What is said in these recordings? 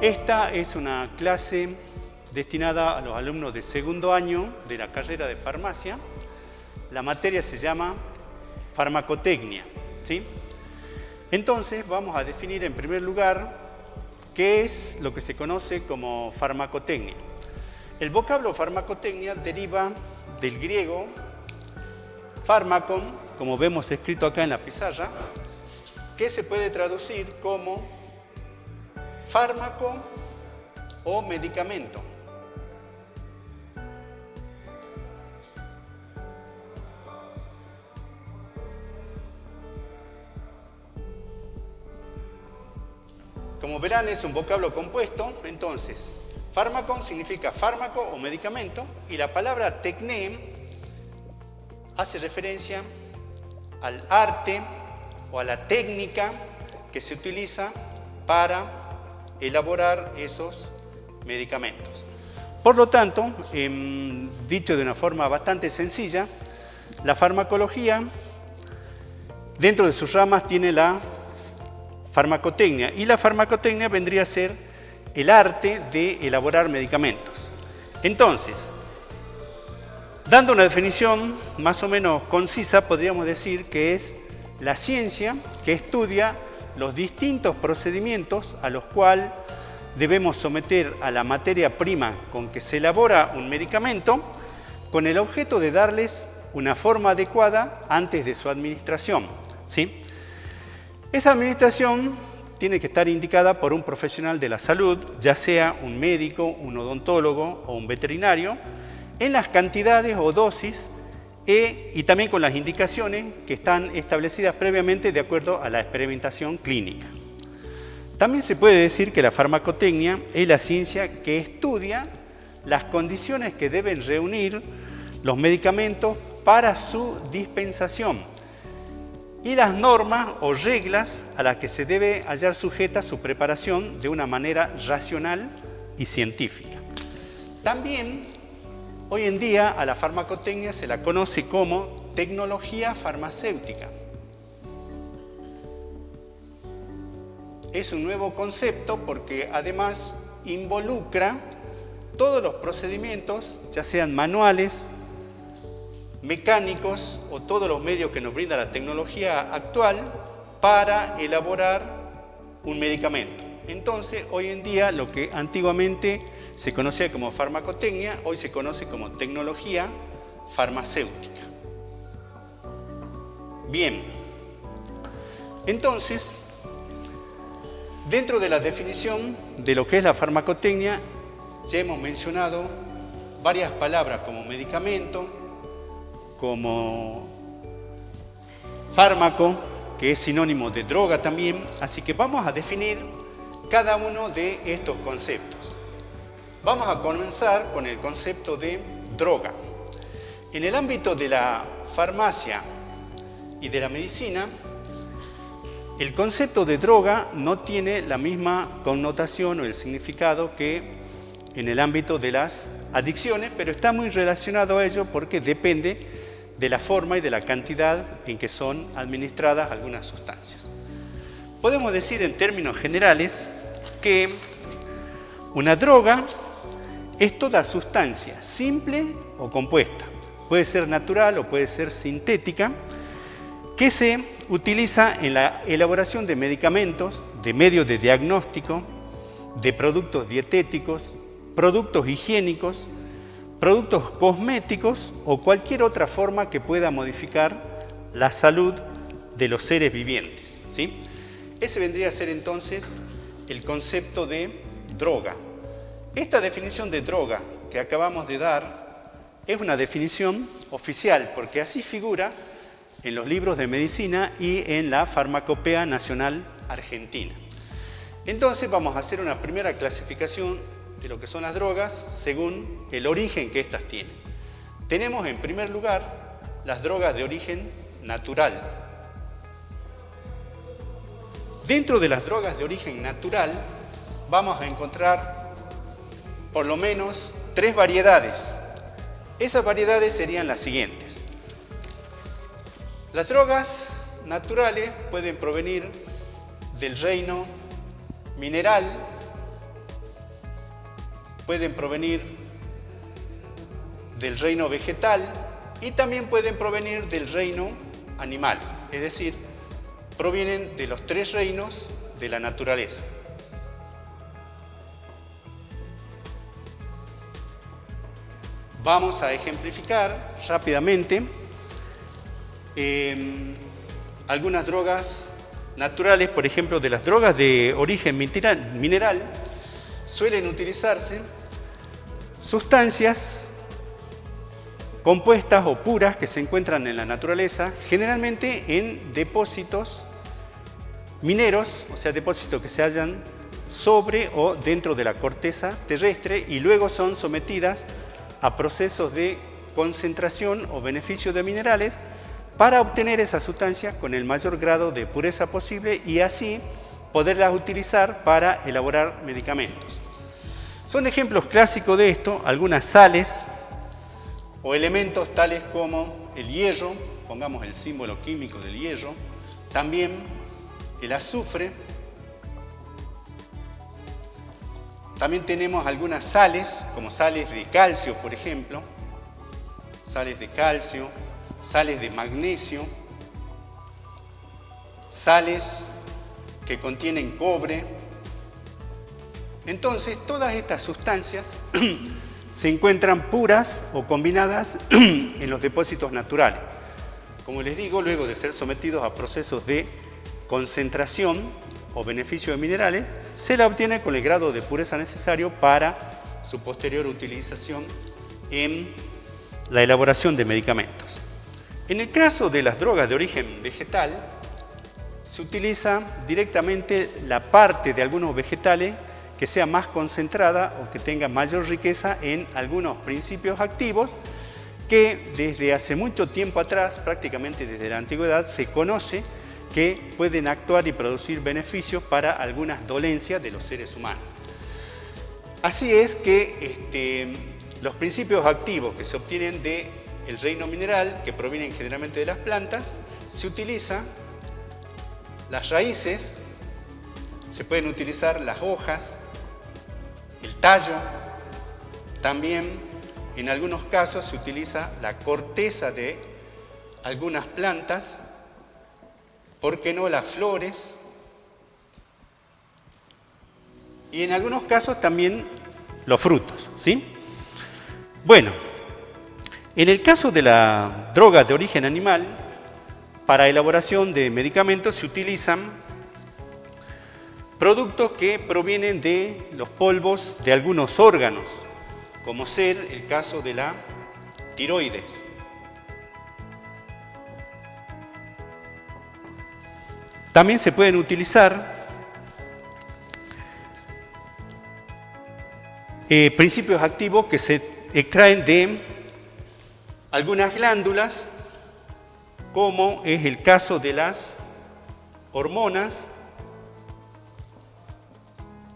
Esta es una clase destinada a los alumnos de segundo año de la carrera de farmacia. La materia se llama farmacotecnia, ¿sí? Entonces vamos a definir en primer lugar qué es lo que se conoce como farmacotecnia. El vocablo farmacotecnia deriva del griego fármacon, como vemos escrito acá en la pizarra, que se puede traducir como fármaco o medicamento. Como verán, es un vocablo compuesto, entonces, fármaco significa fármaco o medicamento, y la palabra tecné hace referencia al arte o a la técnica que se utiliza para elaborar esos medicamentos. Por lo tanto, dicho de una forma bastante sencilla, la farmacología, dentro de sus ramas, tiene la farmacotecnia, y la farmacotecnia vendría a ser el arte de elaborar medicamentos. Entonces, dando una definición más o menos concisa, podríamos decir que es la ciencia que estudia los distintos procedimientos a los cuales debemos someter a la materia prima con que se elabora un medicamento, con el objeto de darles una forma adecuada antes de su administración, ¿sí? Esa administración tiene que estar indicada por un profesional de la salud, ya sea un médico, un odontólogo o un veterinario, en las cantidades o dosis y también con las indicaciones que están establecidas previamente de acuerdo a la experimentación clínica. También se puede decir que la farmacotecnia es la ciencia que estudia las condiciones que deben reunir los medicamentos para su dispensación y las normas o reglas a las que se debe hallar sujeta su preparación de una manera racional y científica. También, hoy en día, a la farmacotecnia se la conoce como tecnología farmacéutica. Es un nuevo concepto porque además involucra todos los procedimientos, ya sean manuales, mecánicos o todos los medios que nos brinda la tecnología actual para elaborar un medicamento. Entonces, hoy en día, lo que antiguamente se conocía como farmacotecnia, hoy se conoce como tecnología farmacéutica. Bien, entonces, dentro de la definición de lo que es la farmacotecnia, ya hemos mencionado varias palabras como medicamento, como fármaco, que es sinónimo de droga también, así que vamos a definir cada uno de estos conceptos. Vamos a comenzar con el concepto de droga. En el ámbito de la farmacia y de la medicina, el concepto de droga no tiene la misma connotación o el significado que en el ámbito de las adicciones, pero está muy relacionado a ello porque depende de la forma y de la cantidad en que son administradas algunas sustancias. Podemos decir en términos generales que una droga es toda sustancia, simple o compuesta, puede ser natural o puede ser sintética, que se utiliza en la elaboración de medicamentos, de medios de diagnóstico, de productos dietéticos, productos higiénicos, productos cosméticos o cualquier otra forma que pueda modificar la salud de los seres vivientes, ¿sí? Ese vendría a ser entonces el concepto de droga. Esta definición de droga que acabamos de dar es una definición oficial porque así figura en los libros de medicina y en la Farmacopea Nacional Argentina. Entonces vamos a hacer una primera clasificación de lo que son las drogas según el origen que éstas tienen. Tenemos en primer lugar las drogas de origen natural. Dentro de las drogas de origen natural vamos a encontrar por lo menos 3 variedades. Esas variedades serían las siguientes. Las drogas naturales pueden provenir del reino mineral, pueden provenir del reino vegetal y también pueden provenir del reino animal, es decir, provienen de los 3 reinos de la naturaleza. Vamos a ejemplificar rápidamente algunas drogas naturales. Por ejemplo, de las drogas de origen mineral suelen utilizarse sustancias compuestas o puras que se encuentran en la naturaleza, generalmente en depósitos mineros, o sea, depósitos que se hallan sobre o dentro de la corteza terrestre y luego son sometidas a procesos de concentración o beneficio de minerales para obtener esa sustancia con el mayor grado de pureza posible y así poderlas utilizar para elaborar medicamentos. Son ejemplos clásicos de esto algunas sales o elementos tales como el hierro, pongamos el símbolo químico del hierro, también el azufre. También tenemos algunas sales, como sales de calcio, por ejemplo, sales de calcio, sales de magnesio, sales que contienen cobre. Entonces, todas estas sustancias se encuentran puras o combinadas en los depósitos naturales. Como les digo, luego de ser sometidos a procesos de concentración o beneficio de minerales, se la obtiene con el grado de pureza necesario para su posterior utilización en la elaboración de medicamentos. En el caso de las drogas de origen vegetal, se utiliza directamente la parte de algunos vegetales que sea más concentrada o que tenga mayor riqueza en algunos principios activos que desde hace mucho tiempo atrás, prácticamente desde la antigüedad, se conoce que pueden actuar y producir beneficios para algunas dolencias de los seres humanos. Así es que los principios activos que se obtienen del reino mineral, que provienen generalmente de las plantas, se utilizan las raíces, se pueden utilizar las hojas, el tallo, también en algunos casos se utiliza la corteza de algunas plantas, ¿por qué no las flores? Y en algunos casos también los frutos, ¿sí? Bueno, en el caso de la droga de origen animal, para elaboración de medicamentos se utilizan productos que provienen de los polvos de algunos órganos, como ser el caso de la tiroides. También se pueden utilizar principios activos que se extraen de algunas glándulas, como es el caso de las hormonas,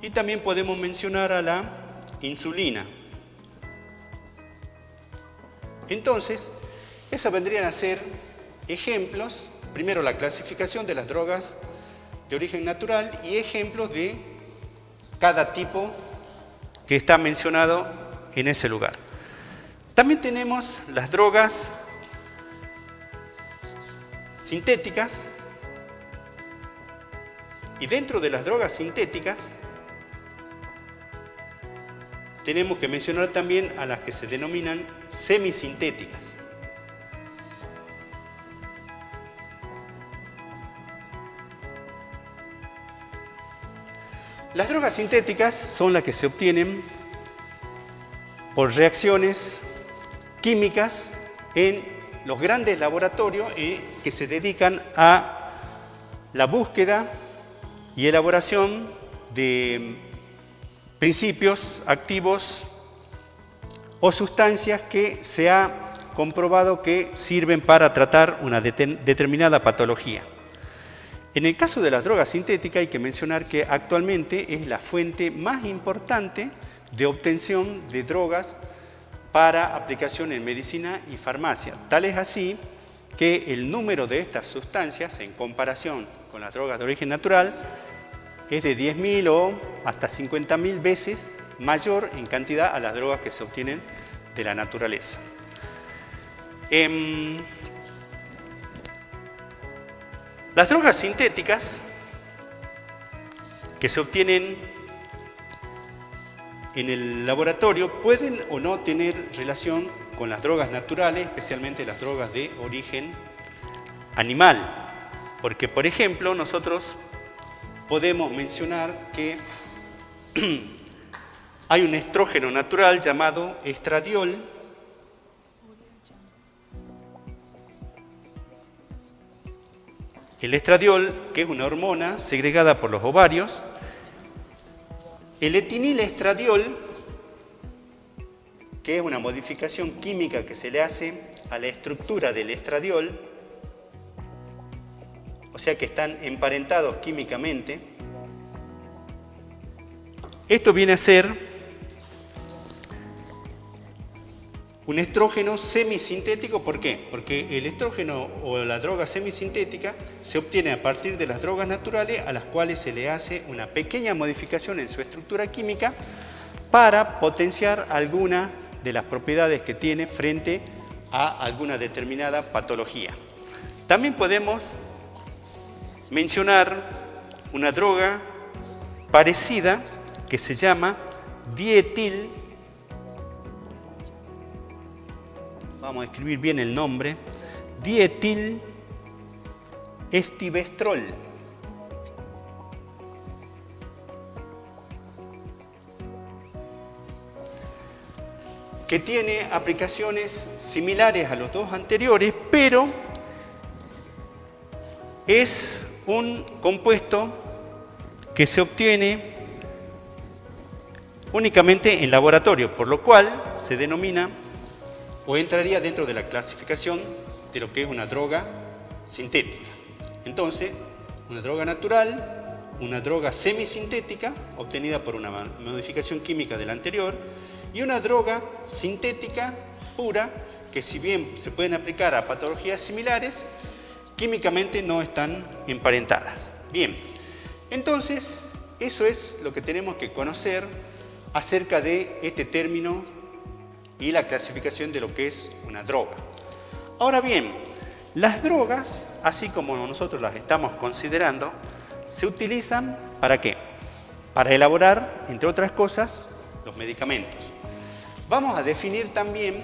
y también podemos mencionar a la insulina. Entonces, esos vendrían a ser ejemplos. Primero, la clasificación de las drogas de origen natural y ejemplos de cada tipo que está mencionado en ese lugar. También tenemos las drogas sintéticas y dentro de las drogas sintéticas tenemos que mencionar también a las que se denominan semisintéticas. Las drogas sintéticas son las que se obtienen por reacciones químicas en los grandes laboratorios que se dedican a la búsqueda y elaboración de principios activos o sustancias que se ha comprobado que sirven para tratar una determinada patología. En el caso de las drogas sintéticas hay que mencionar que actualmente es la fuente más importante de obtención de drogas para aplicación en medicina y farmacia. Tal es así que el número de estas sustancias en comparación con las drogas de origen natural es de 10.000 o hasta 50.000 veces mayor en cantidad a las drogas que se obtienen de la naturaleza. Las drogas sintéticas que se obtienen en el laboratorio pueden o no tener relación con las drogas naturales, especialmente las drogas de origen animal. Porque, por ejemplo, nosotros podemos mencionar que hay un estrógeno natural llamado estradiol, el estradiol, que es una hormona segregada por los ovarios. El etinilestradiol, que es una modificación química que se le hace a la estructura del estradiol, o sea que están emparentados químicamente. Esto viene a ser un estrógeno semisintético. ¿Por qué? Porque el estrógeno o la droga semisintética se obtiene a partir de las drogas naturales a las cuales se le hace una pequeña modificación en su estructura química para potenciar alguna de las propiedades que tiene frente a alguna determinada patología. También podemos mencionar una droga parecida que se llama dietil. Vamos a escribir bien el nombre. Dietilestivestrol. Que tiene aplicaciones similares a los dos anteriores, pero es un compuesto que se obtiene únicamente en laboratorio, por lo cual se denomina o entraría dentro de la clasificación de lo que es una droga sintética. Entonces, una droga natural, una droga semisintética, obtenida por una modificación química de la anterior, y una droga sintética pura, que si bien se pueden aplicar a patologías similares, químicamente no están emparentadas. Bien, entonces, eso es lo que tenemos que conocer acerca de este término y la clasificación de lo que es una droga. Ahora bien, las drogas, así como nosotros las estamos considerando, se utilizan ¿para qué? Para elaborar, entre otras cosas, los medicamentos. Vamos a definir también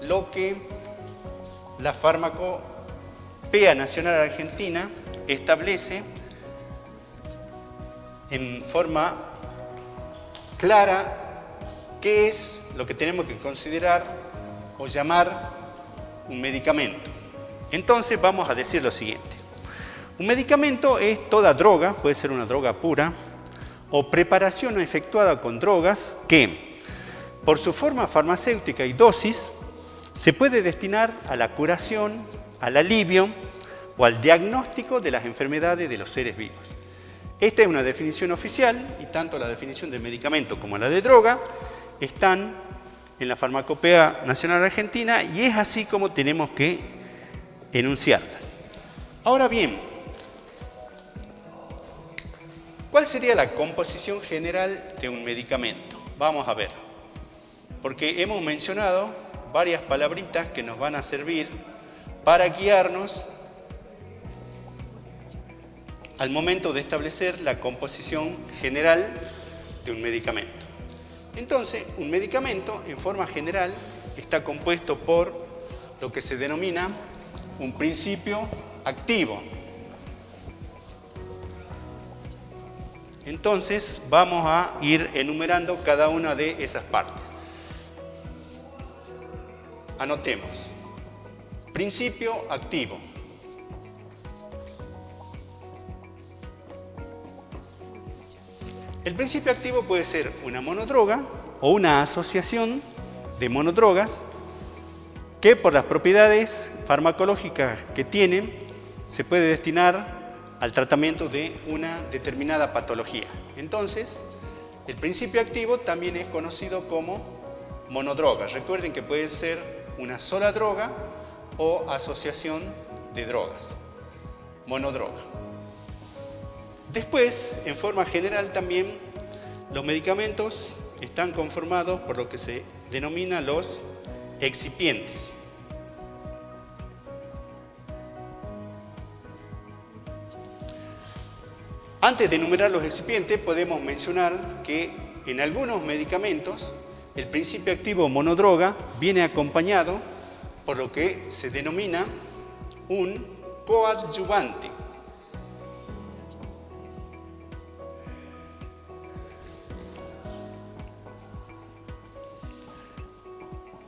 lo que la Farmacopea Nacional Argentina establece en forma clara qué es lo que tenemos que considerar o llamar un medicamento. Entonces vamos a decir lo siguiente. Un medicamento es toda droga, puede ser una droga pura, o preparación efectuada con drogas que, por su forma farmacéutica y dosis, se puede destinar a la curación, al alivio o al diagnóstico de las enfermedades de los seres vivos. Esta es una definición oficial y tanto la definición de medicamento como la de droga están en la Farmacopea Nacional Argentina y es así como tenemos que enunciarlas. Ahora bien, ¿cuál sería la composición general de un medicamento? Vamos a ver, porque hemos mencionado varias palabritas que nos van a servir para guiarnos al momento de establecer la composición general de un medicamento. Entonces, un medicamento, en forma general, está compuesto por lo que se denomina un principio activo. Entonces, vamos a ir enumerando cada una de esas partes. Anotemos. Principio activo. El principio activo puede ser una monodroga o una asociación de monodrogas que por las propiedades farmacológicas que tienen se puede destinar al tratamiento de una determinada patología. Entonces, el principio activo también es conocido como monodroga. Recuerden que puede ser una sola droga o asociación de drogas. Monodroga. Después, en forma general también, Los medicamentos están conformados por lo que se denomina los excipientes. Antes de enumerar los excipientes, podemos mencionar que en algunos medicamentos el principio activo monodroga viene acompañado por lo que se denomina un coadyuvante.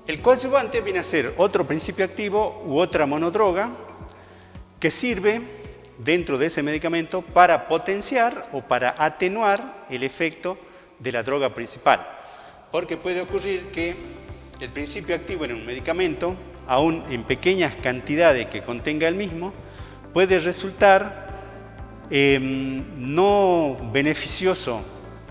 El coadyuvante viene a ser otro principio activo u otra monodroga que sirve dentro de ese medicamento para potenciar o para atenuar el efecto de la droga principal. Porque puede ocurrir que el principio activo en un medicamento, aún en pequeñas cantidades que contenga el mismo, puede resultar no beneficioso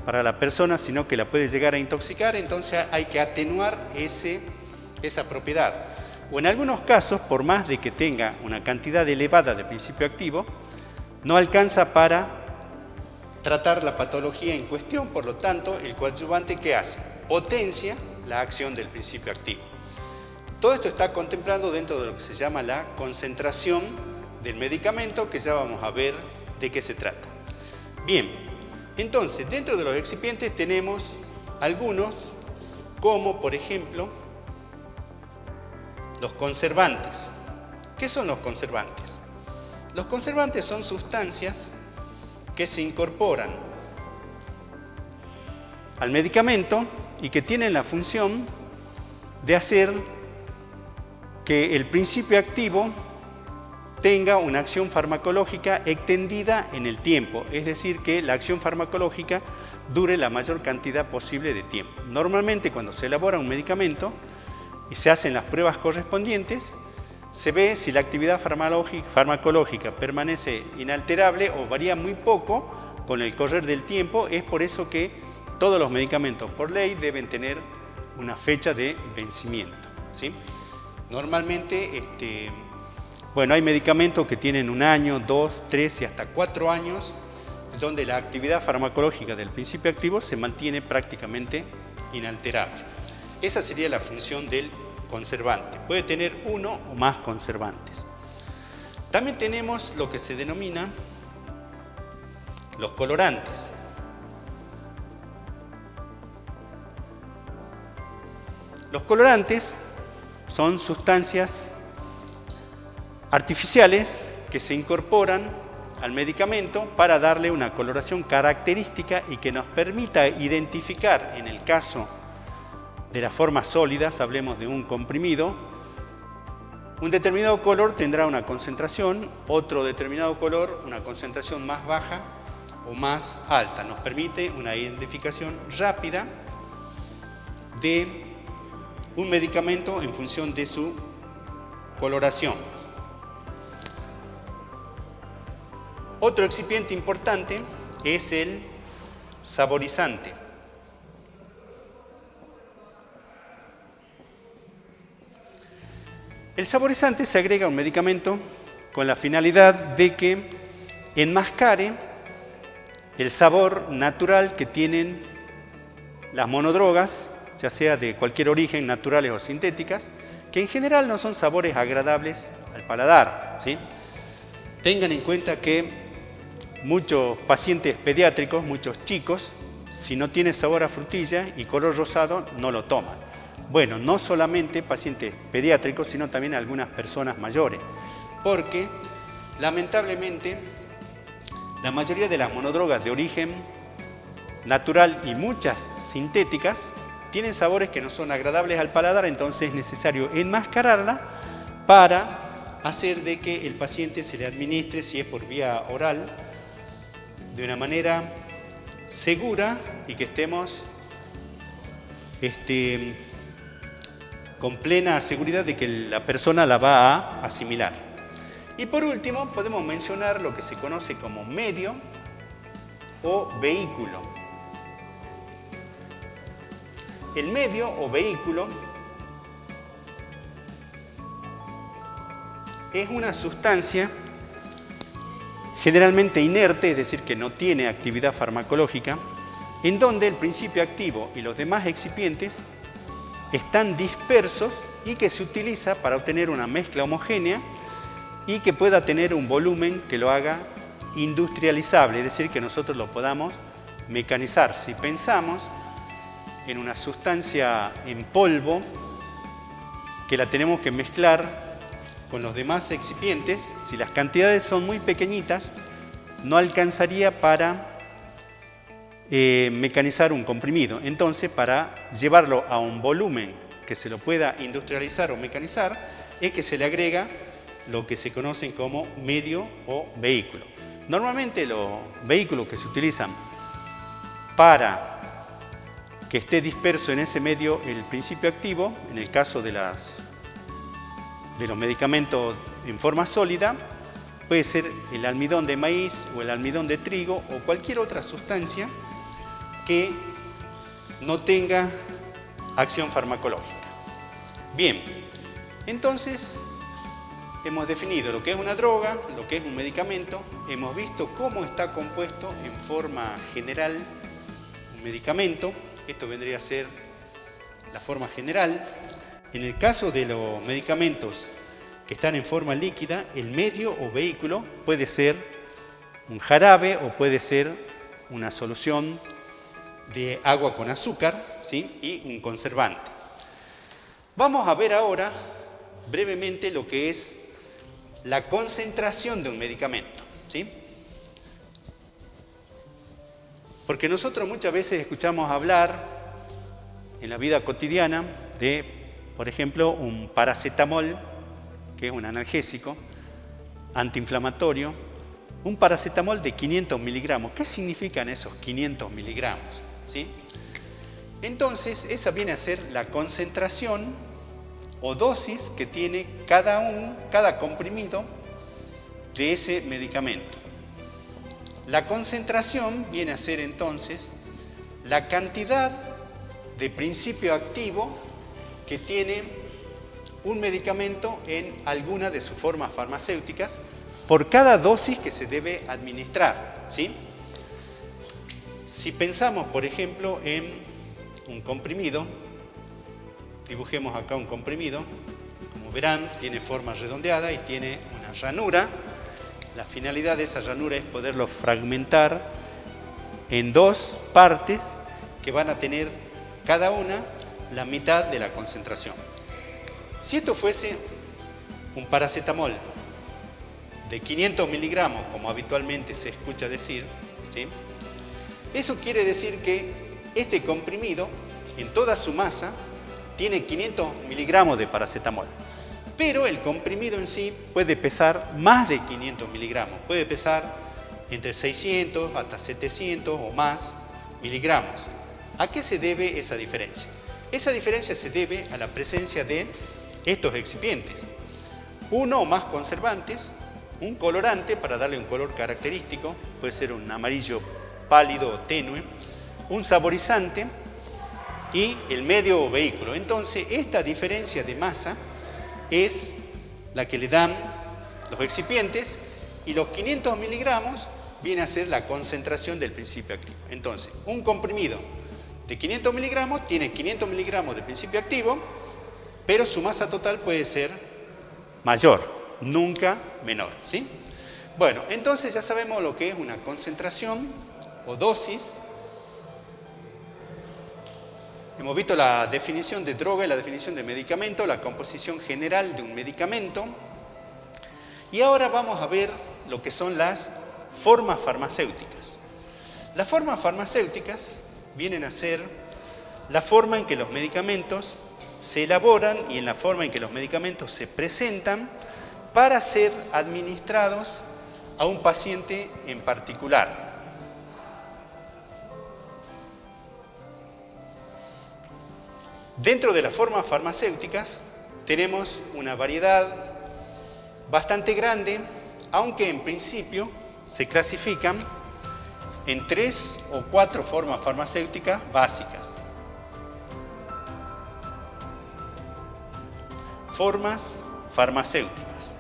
para la persona, sino que la puede llegar a intoxicar, entonces hay que atenuar esa propiedad. O en algunos casos, por más de que tenga una cantidad elevada de principio activo, no alcanza para tratar la patología en cuestión, por lo tanto, el coadyuvante, ¿qué hace? Potencia la acción del principio activo. Todo esto está contemplado dentro de lo que se llama la concentración del medicamento, que ya vamos a ver de qué se trata. Bien, entonces, dentro de los excipientes tenemos algunos, como por ejemplo, los conservantes. ¿Qué son los conservantes? Los conservantes son sustancias que se incorporan al medicamento y que tienen la función de hacer que el principio activo tenga una acción farmacológica extendida en el tiempo, es decir, que la acción farmacológica dure la mayor cantidad posible de tiempo. Normalmente, cuando se elabora un medicamento y se hacen las pruebas correspondientes, se ve si la actividad farmacológica permanece inalterable o varía muy poco con el correr del tiempo. Es por eso que todos los medicamentos por ley deben tener una fecha de vencimiento, ¿sí? Normalmente, hay medicamentos que tienen 1 año, 2, 3 y hasta 4 años, donde la actividad farmacológica del principio activo se mantiene prácticamente inalterable. Esa sería la función del conservante. Puede tener uno o más conservantes. También tenemos lo que se denomina los colorantes. Los colorantes son sustancias artificiales que se incorporan al medicamento para darle una coloración característica y que nos permita identificar, en el caso de las formas sólidas, hablemos de un comprimido, un determinado color tendrá una concentración, otro determinado color una concentración más baja o más alta. Nos permite una identificación rápida de un medicamento en función de su coloración. Otro excipiente importante es el saborizante. El saborizante se agrega a un medicamento con la finalidad de que enmascare el sabor natural que tienen las monodrogas, ya sea de cualquier origen, naturales o sintéticas, que en general no son sabores agradables al paladar, ¿sí? Tengan en cuenta que muchos pacientes pediátricos, muchos chicos, si no tiene sabor a frutilla y color rosado, no lo toman. Bueno, no solamente pacientes pediátricos, sino también algunas personas mayores, porque lamentablemente la mayoría de las monodrogas de origen natural y muchas sintéticas tienen sabores que no son agradables al paladar, entonces es necesario enmascararla para hacer de que el paciente se le administre, si es por vía oral, de una manera segura y que estemos con plena seguridad de que la persona la va a asimilar. Y por último, podemos mencionar lo que se conoce como medio o vehículo. El medio o vehículo es una sustancia generalmente inerte, es decir, que no tiene actividad farmacológica, en donde el principio activo y los demás excipientes están dispersos y que se utiliza para obtener una mezcla homogénea y que pueda tener un volumen que lo haga industrializable, es decir, que nosotros lo podamos mecanizar. Si pensamos en una sustancia en polvo que la tenemos que mezclar con los demás excipientes, si las cantidades son muy pequeñitas, no alcanzaría para mecanizar un comprimido. Entonces, para llevarlo a un volumen que se lo pueda industrializar o mecanizar, es que se le agrega lo que se conocen como medio o vehículo. Normalmente los vehículos que se utilizan para que esté disperso en ese medio el principio activo, en el caso de los medicamentos en forma sólida, puede ser el almidón de maíz o el almidón de trigo o cualquier otra sustancia que no tenga acción farmacológica. Bien, entonces hemos definido lo que es una droga, lo que es un medicamento, hemos visto cómo está compuesto en forma general un medicamento, esto vendría a ser la forma general. En el caso de los medicamentos que están en forma líquida, el medio o vehículo puede ser un jarabe o puede ser una solución de agua con azúcar, ¿sí? Y un conservante. Vamos a ver ahora brevemente lo que es la concentración de un medicamento, ¿sí? Porque nosotros muchas veces escuchamos hablar en la vida cotidiana de, por ejemplo, un paracetamol, que es un analgésico antiinflamatorio, un paracetamol de 500 miligramos. ¿Qué significan esos 500 miligramos? ¿Sí? Entonces, esa viene a ser la concentración o dosis que tiene cada comprimido de ese medicamento. La concentración viene a ser entonces la cantidad de principio activo que tiene un medicamento en alguna de sus formas farmacéuticas por cada dosis que se debe administrar, ¿sí? Si pensamos, por ejemplo, en un comprimido, dibujemos acá un comprimido, como verán, tiene forma redondeada y tiene una ranura. La finalidad de esa ranura es poderlo fragmentar en dos partes que van a tener cada una la mitad de la concentración. Si esto fuese un paracetamol de 500 miligramos, como habitualmente se escucha decir, ¿sí? Eso quiere decir que este comprimido, en toda su masa, tiene 500 miligramos de paracetamol. Pero el comprimido en sí puede pesar más de 500 miligramos. Puede pesar entre 600 hasta 700 o más miligramos. ¿A qué se debe esa diferencia? Esa diferencia se debe a la presencia de estos excipientes. Uno o más conservantes, un colorante para darle un color característico, puede ser un amarillo pálido o tenue, un saborizante y el medio o vehículo. Entonces, esta diferencia de masa es la que le dan los excipientes y los 500 miligramos viene a ser la concentración del principio activo. Entonces, un comprimido de 500 miligramos tiene 500 miligramos de principio activo, pero su masa total puede ser mayor, nunca menor, ¿sí? Bueno, entonces ya sabemos lo que es una concentración o dosis. Hemos visto la definición de droga y la definición de medicamento, la composición general de un medicamento. Y ahora vamos a ver lo que son las formas farmacéuticas. Las formas farmacéuticas vienen a ser la forma en que los medicamentos se elaboran y en la forma en que los medicamentos se presentan para ser administrados a un paciente en particular. Dentro de las formas farmacéuticas tenemos una variedad bastante grande, aunque en principio se clasifican en 3 o 4 formas farmacéuticas básicas. Formas farmacéuticas.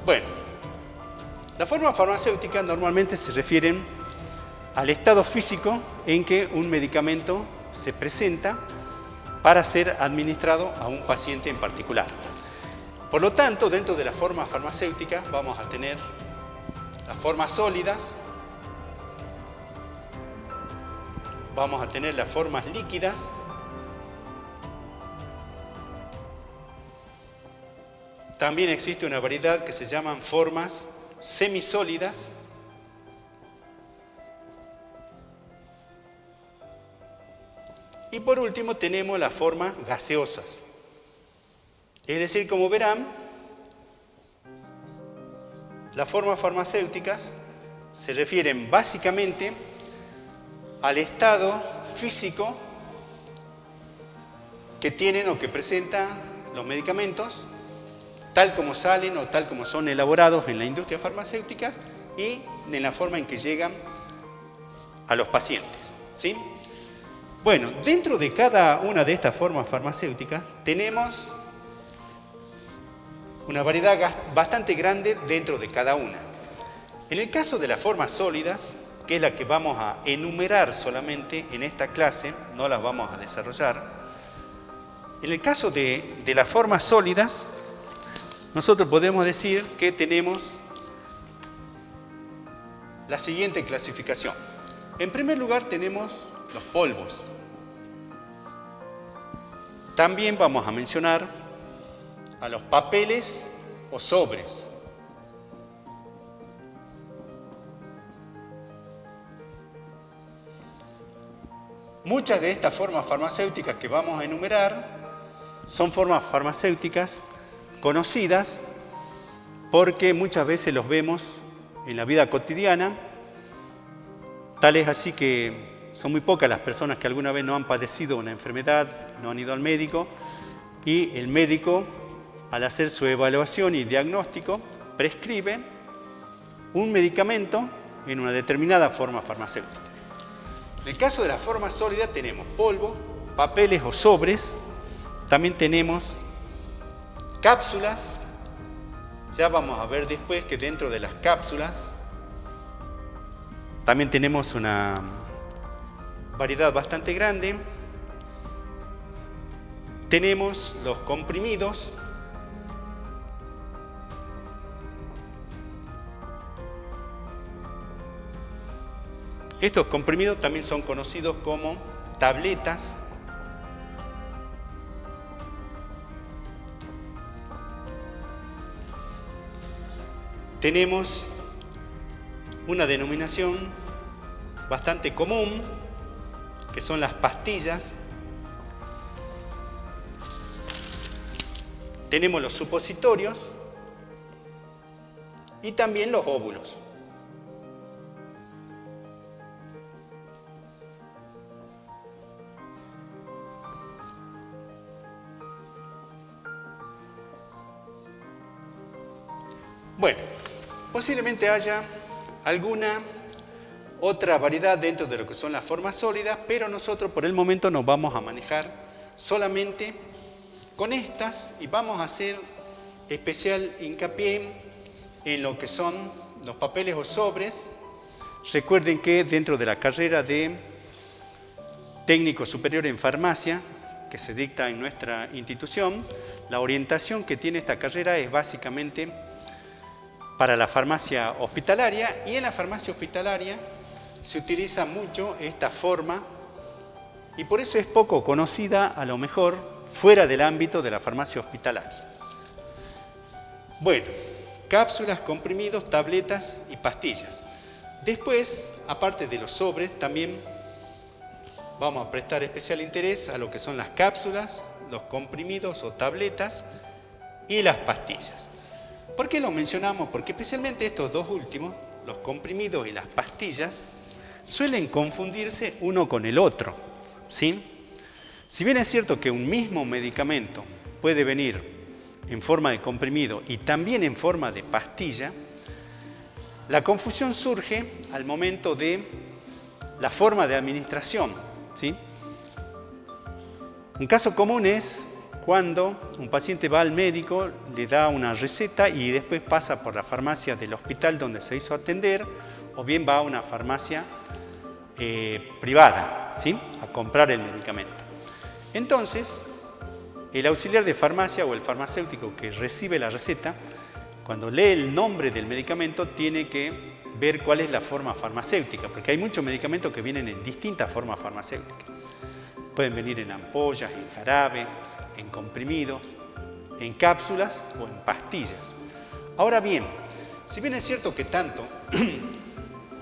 Bueno, las formas farmacéuticas normalmente se refieren al estado físico en que un medicamento se presenta para ser administrado a un paciente en particular. Por lo tanto, dentro de las formas farmacéuticas vamos a tener las formas sólidas, vamos a tener las formas líquidas, también existe una variedad que se llaman formas semisólidas, y por último tenemos las formas gaseosas. Es decir, como verán, las formas farmacéuticas se refieren básicamente al estado físico que tienen o que presentan los medicamentos, tal como salen o tal como son elaborados en la industria farmacéutica y en la forma en que llegan a los pacientes, ¿sí? Bueno, dentro de cada una de estas formas farmacéuticas tenemos una variedad bastante grande dentro de cada una. En el caso de las formas sólidas, que es la que vamos a enumerar solamente en esta clase, no las vamos a desarrollar. En el caso de las formas sólidas, nosotros podemos decir que tenemos la siguiente clasificación. En primer lugar tenemos los polvos. También vamos a mencionar a los papeles o sobres. Muchas de estas formas farmacéuticas que vamos a enumerar son formas farmacéuticas conocidas porque muchas veces los vemos en la vida cotidiana. Tal es así que son muy pocas las personas que alguna vez no han padecido una enfermedad, no han ido al médico, y el médico, al hacer su evaluación y diagnóstico, prescribe un medicamento en una determinada forma farmacéutica. En el caso de la forma sólida tenemos polvo, papeles o sobres, también tenemos cápsulas. Ya vamos a ver después que dentro de las cápsulas también tenemos una variedad bastante grande. Tenemos los comprimidos. Estos comprimidos también son conocidos como tabletas. Tenemos una denominación bastante común, que son las pastillas. Tenemos los supositorios y también los óvulos. Bueno, posiblemente haya alguna otra variedad dentro de lo que son las formas sólidas, pero nosotros por el momento nos vamos a manejar solamente con estas y vamos a hacer especial hincapié en lo que son los papeles o sobres. Recuerden que dentro de la carrera de técnico superior en farmacia, que se dicta en nuestra institución, la orientación que tiene esta carrera es básicamente para la farmacia hospitalaria, y en la farmacia hospitalaria se utiliza mucho esta forma y por eso es poco conocida a lo mejor fuera del ámbito de la farmacia hospitalaria. Bueno, cápsulas, comprimidos, tabletas y pastillas. Después, aparte de los sobres, también vamos a prestar especial interés a lo que son las cápsulas, los comprimidos o tabletas y las pastillas. ¿Por qué los mencionamos? Porque especialmente estos dos últimos, los comprimidos y las pastillas, suelen confundirse uno con el otro, ¿sí? Si bien es cierto que un mismo medicamento puede venir en forma de comprimido y también en forma de pastilla, la confusión surge al momento de la forma de administración, ¿sí? Un caso común es cuando un paciente va al médico, le da una receta y después pasa por la farmacia del hospital donde se hizo atender, o bien va a una farmacia privada, ¿sí?, a comprar el medicamento. Entonces, el auxiliar de farmacia o el farmacéutico que recibe la receta, cuando lee el nombre del medicamento, tiene que ver cuál es la forma farmacéutica, porque hay muchos medicamentos que vienen en distintas formas farmacéuticas. Pueden venir en ampollas, en jarabe, en comprimidos, en cápsulas o en pastillas. Ahora bien, si bien es cierto que tanto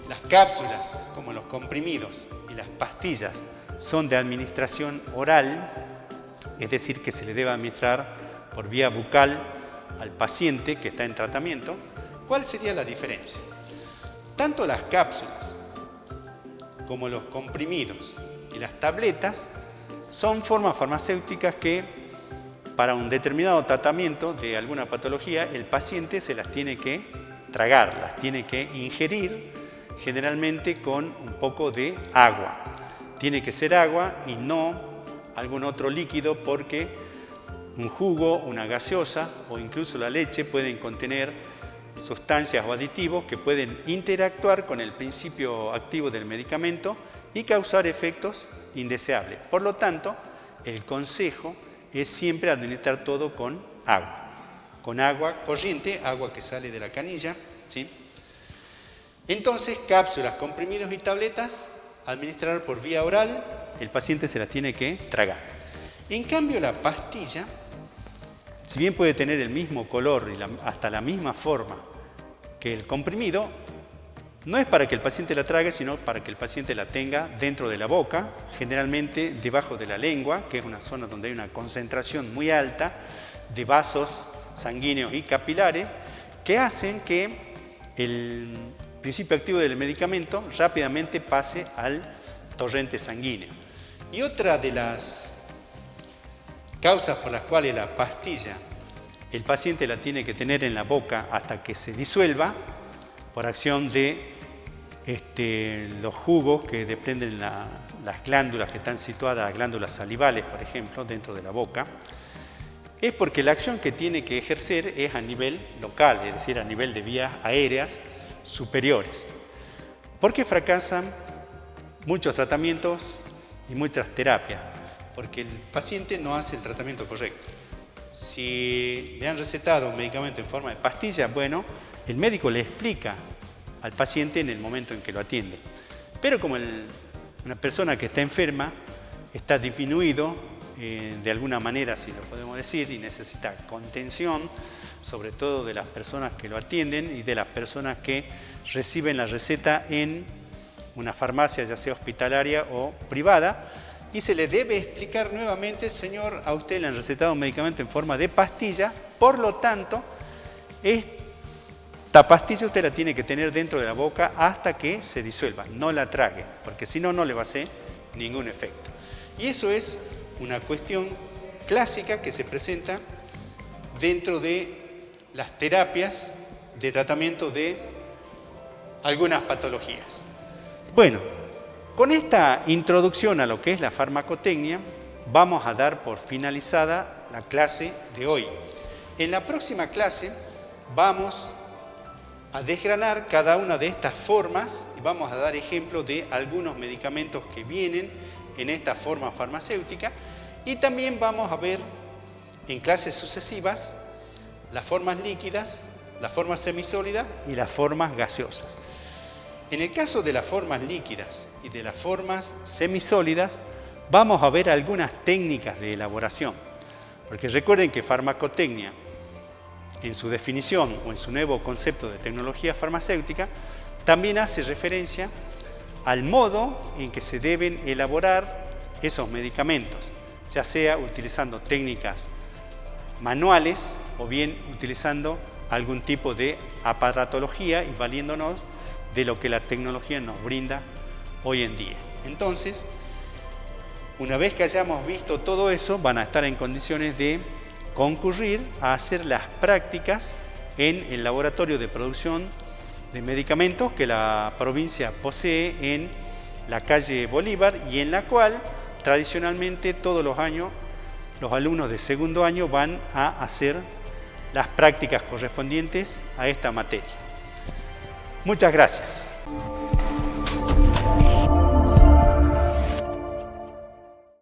las cápsulas como los comprimidos y las pastillas son de administración oral, es decir, que se le debe administrar por vía bucal al paciente que está en tratamiento, ¿cuál sería la diferencia? Tanto las cápsulas como los comprimidos y las tabletas son formas farmacéuticas que para un determinado tratamiento de alguna patología el paciente se las tiene que tragar, las tiene que ingerir generalmente con un poco de agua. Tiene que ser agua y no algún otro líquido porque un jugo, una gaseosa o incluso la leche pueden contener sustancias o aditivos que pueden interactuar con el principio activo del medicamento y causar efectos indeseables. Por lo tanto, el consejo es siempre administrar todo con agua corriente, agua que sale de la canilla, ¿sí? Entonces, cápsulas, comprimidos y tabletas, administrar por vía oral, el paciente se las tiene que tragar. En cambio, la pastilla, si bien puede tener el mismo color y hasta la misma forma que el comprimido, no es para que el paciente la trague, sino para que el paciente la tenga dentro de la boca, generalmente debajo de la lengua, que es una zona donde hay una concentración muy alta de vasos sanguíneos y capilares, que hacen que el principio activo del medicamento rápidamente pase al torrente sanguíneo. Y otra de las causas por las cuales la pastilla el paciente la tiene que tener en la boca hasta que se disuelva por acción de los jugos que desprenden las glándulas que están situadas, las glándulas salivales, por ejemplo, dentro de la boca, es porque la acción que tiene que ejercer es a nivel local, es decir, a nivel de vías aéreas superiores. ¿Por qué fracasan muchos tratamientos y muchas terapias? Porque el paciente no hace el tratamiento correcto. Si le han recetado un medicamento en forma de pastilla, bueno, el médico le explica al paciente en el momento en que lo atiende. Pero como una persona que está enferma está disminuido de alguna manera, si lo podemos decir, y necesita contención, sobre todo de las personas que lo atienden y de las personas que reciben la receta en una farmacia, ya sea hospitalaria o privada, y se le debe explicar nuevamente, señor, a usted le han recetado un medicamento en forma de pastilla, por lo tanto, esta pastilla usted la tiene que tener dentro de la boca hasta que se disuelva, no la trague, porque si no, no le va a hacer ningún efecto. Y eso es una cuestión clásica que se presenta dentro de las terapias de tratamiento de algunas patologías. Bueno, con esta introducción a lo que es la farmacotecnia, vamos a dar por finalizada la clase de hoy. En la próxima clase vamos a desgranar cada una de estas formas y vamos a dar ejemplo de algunos medicamentos que vienen en esta forma farmacéutica y también vamos a ver en clases sucesivas las formas líquidas, las formas semisólidas y las formas gaseosas. En el caso de las formas líquidas y de las formas semisólidas, vamos a ver algunas técnicas de elaboración. Porque recuerden que farmacotecnia, en su definición o en su nuevo concepto de tecnología farmacéutica, también hace referencia al modo en que se deben elaborar esos medicamentos, ya sea utilizando técnicas manuales o bien utilizando algún tipo de aparatología y valiéndonos de lo que la tecnología nos brinda hoy en día. Entonces, una vez que hayamos visto todo eso, van a estar en condiciones de concurrir a hacer las prácticas en el laboratorio de producción de medicamentos que la provincia posee en la calle Bolívar y en la cual tradicionalmente todos los años los alumnos de segundo año van a hacer las prácticas correspondientes a esta materia. Muchas gracias.